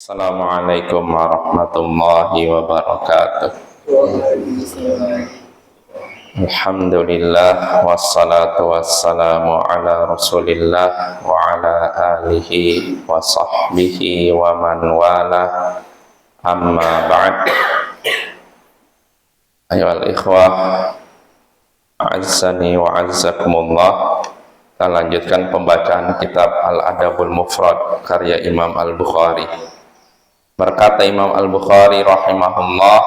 Assalamualaikum warahmatullahi wabarakatuh. Alhamdulillah wassalatu wassalamu ala Rasulillah wa ala alihi wa sahbihi wa man wala. Amma ba'd. Ayyuhal ikhwah, a'azzani wa a'azzakumullah. Kita lanjutkan pembacaan kitab Al-Adabul Mufrad karya Imam Al-Bukhari. Berkata Imam Al-Bukhari rahimahullah,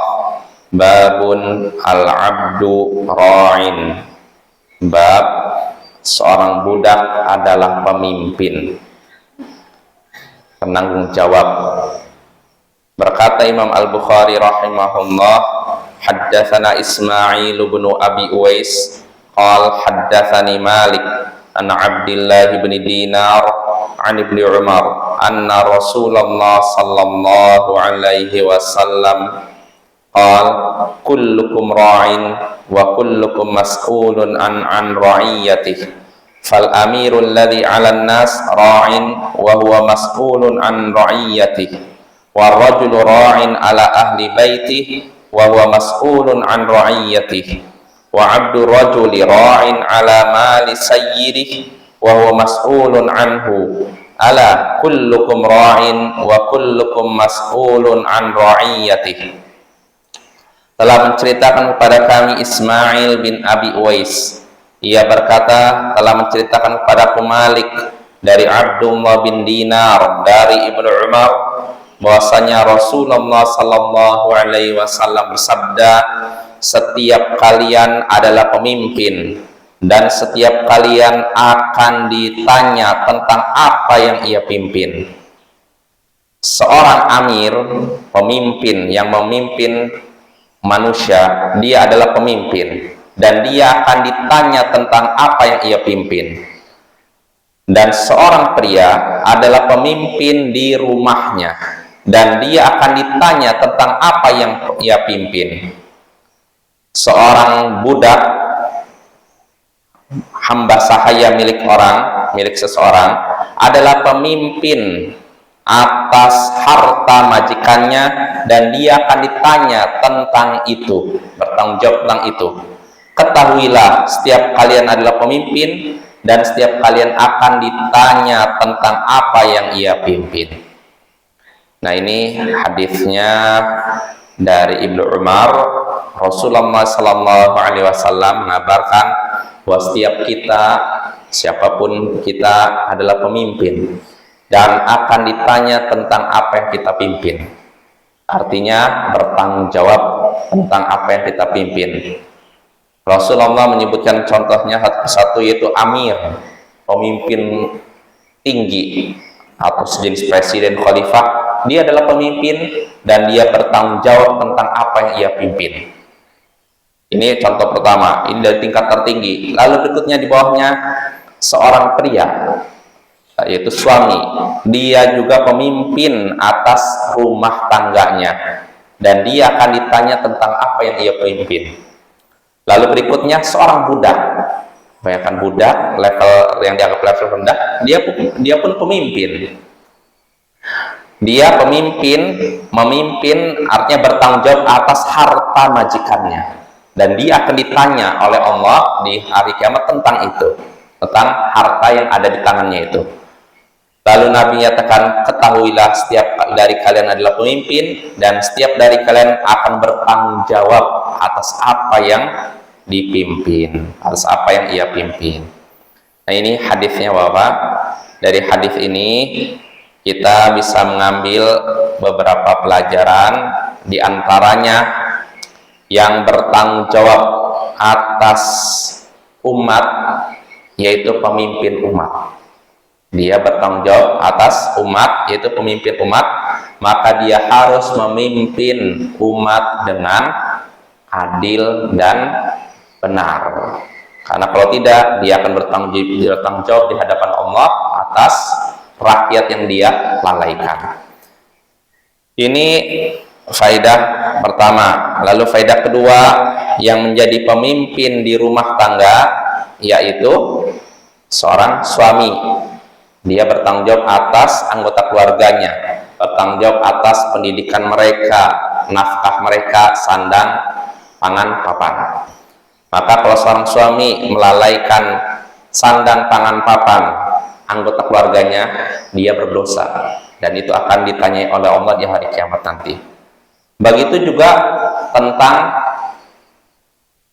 babun al-abdu ra'in. Bab seorang budak adalah pemimpin, penanggung jawab. Berkata Imam Al-Bukhari rahimahullah, haddatsana Ismail bin Abi Uwais qala haddatsani Malik an Abdullah bin Dinar an Ibnu Umar anna Rasulullah sallallahu alaihi wasallam qala kullukum ra'in wa kullukum mas'ulun an ra'iyatihi fal amirul ladzi 'alan nas ra'in wa huwa mas'ulun an ra'iyatihi war rajulu ra'in 'ala ahli baitihi wa huwa mas'ulun an ra'iyatihi wa 'abdu rajuli ra'in 'ala mali sayyidihi wa huwa mas'ulun anhu ala kullukum ra'in wa kullukum mas'ulun an ra'iyatihi. Telah menceritakan kepada kami Ismail bin Abi Uwais, ia berkata telah menceritakan kepadaku Malik dari Abdullah bin Dinar dari Ibnu Umar bahwasanya Rasulullah sallallahu alaihi wasallam bersabda, setiap kalian adalah pemimpin dan setiap kalian akan ditanya tentang apa yang ia pimpin. Seorang amir, pemimpin yang memimpin manusia, dia adalah pemimpin dan dia akan ditanya tentang apa yang ia pimpin. Dan seorang pria adalah pemimpin di rumahnya dan dia akan ditanya tentang apa yang ia pimpin. Seorang budak, hamba sahaya milik seseorang, adalah pemimpin atas harta majikannya dan dia akan ditanya tentang itu, bertanggung jawab tentang itu. Ketahuilah, setiap kalian adalah pemimpin dan setiap kalian akan ditanya tentang apa yang ia pimpin. Nah, ini hadisnya dari Ibnu Umar. Rasulullah sallallahu alaihi wasallam mengabarkan bahwa setiap kita, siapapun kita, adalah pemimpin dan akan ditanya tentang apa yang kita pimpin. Artinya bertanggung jawab tentang apa yang kita pimpin. Rasulullah menyebutkan contohnya satu, yaitu amir, pemimpin tinggi atau sejenis presiden, khalifah. Dia adalah pemimpin dan dia bertanggung jawab tentang apa yang ia pimpin. Ini contoh pertama, ini dari tingkat tertinggi. Lalu berikutnya di bawahnya seorang pria, yaitu suami. Dia juga pemimpin atas rumah tangganya dan dia akan ditanya tentang apa yang ia pimpin. Lalu berikutnya seorang budak. Bayangkan budak, level yang dianggap level rendah, dia pun pemimpin. Dia memimpin artinya bertanggung jawab atas harta majikannya. Dan dia akan ditanya oleh Allah di hari kiamat tentang itu, tentang harta yang ada di tangannya itu. Lalu Nabi nyatakan, ketahuilah setiap dari kalian adalah pemimpin dan setiap dari kalian akan bertanggung jawab atas apa yang dipimpin, atas apa yang ia pimpin. Nah, ini hadisnya Bapak. Dari hadis ini kita bisa mengambil beberapa pelajaran, di antaranya yang bertanggung jawab atas umat, yaitu pemimpin umat. Dia bertanggung jawab atas umat, yaitu pemimpin umat, maka dia harus memimpin umat dengan adil dan benar. Karena kalau tidak, dia akan bertanggung jawab di hadapan Allah atas rakyat yang dia lalaikan. Ini faedah pertama. Lalu faedah kedua, yang menjadi pemimpin di rumah tangga yaitu seorang suami. Dia bertanggung jawab atas anggota keluarganya, bertanggung jawab atas pendidikan mereka, nafkah mereka, sandang, pangan, papan. Maka kalau seorang suami melalaikan sandang, pangan, papan anggota keluarganya, dia berdosa, dan itu akan ditanyai oleh Allah di hari kiamat nanti. Begitu juga tentang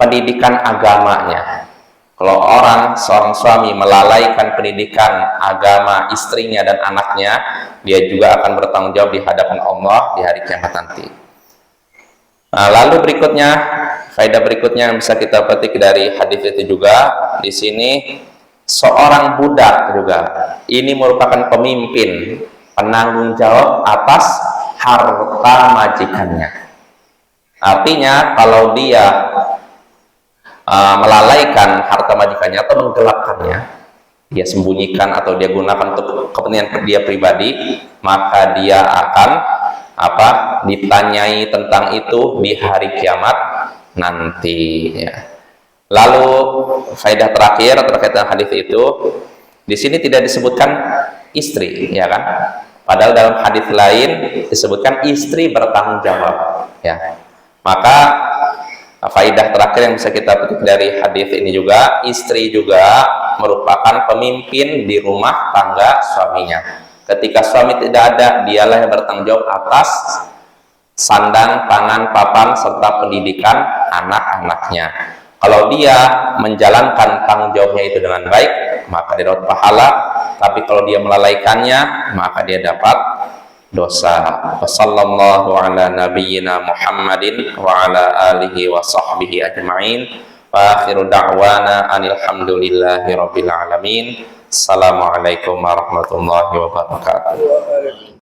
pendidikan agamanya. Kalau seorang suami melalaikan pendidikan agama istrinya dan anaknya, dia juga akan bertanggung jawab di hadapan Allah di hari kiamat nanti. Nah, lalu berikutnya, faedah berikutnya yang bisa kita petik dari hadis itu juga, di sini seorang budak juga ini merupakan pemimpin, penanggung jawab atas harta majikannya. Artinya kalau dia melalaikan harta majikannya atau menggelapkannya, dia sembunyikan atau dia gunakan untuk kepentingan dia pribadi, maka dia akan ditanyai tentang itu di hari kiamat nanti, ya. Lalu faedah terakhir terkait dengan hadis itu, di sini tidak disebutkan istri, ya kan? Padahal dalam hadis lain disebutkan istri bertanggung jawab, ya. Maka faedah terakhir yang bisa kita petik dari hadis ini juga, istri juga merupakan pemimpin di rumah tangga suaminya. Ketika suami tidak ada, dialah yang bertanggung jawab atas sandang, pangan, papan, serta pendidikan anak-anaknya. Kalau dia menjalankan tanggung jawabnya itu dengan baik, maka dia dapat pahala. Tapi kalau dia melalaikannya, maka dia dapat dosa. Wassallallahu ala nabiyyina Muhammadin wa ala alihi wa sahbihi ajma'in. Wa akhiru da'wana anil hamdulillahi rabbil alamin. Assalamualaikum warahmatullahi wabarakatuh.